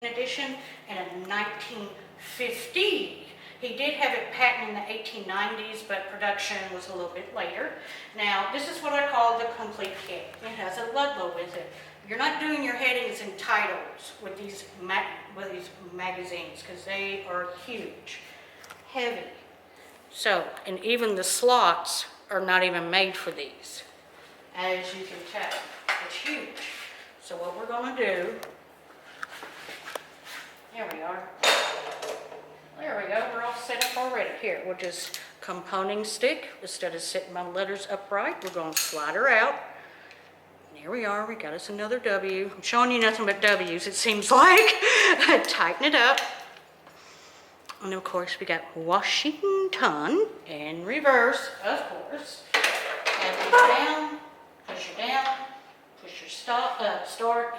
edition and a 1950. He did have it patented in the 1890s, but production was a little bit later. Now, this is what I call the complete kit. It has a logo with it. You're not doing your headings and titles with these magazines because they are huge, heavy. So, and even the slots are not even made for these, as you can tell. It's huge. So what we're going to do, there we are. There we go, we're all set up already. Here, we'll just compounding stick. Instead of setting my letters upright, we're going to slide her out. And here we are, we got us another W. I'm showing you nothing but W's, it seems like. Tighten it up. And of course, we got Washington in reverse, of course. And down, push her down, push your start,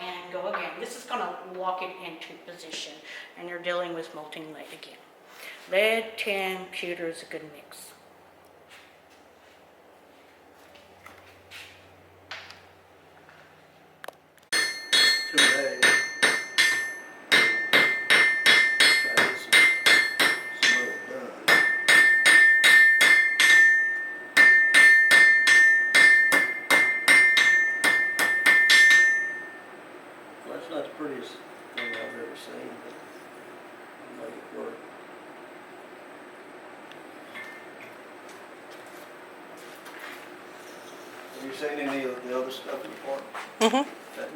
and go again. This is going to lock it into position. And you're dealing with molten lead again. Lead, tin, pewter is a good mix. Today, try to get some work done. Well, that's not the prettiest thing I've ever seen, but I'll make it work. Have you seen any of the other stuff in the park? Mm-hmm. That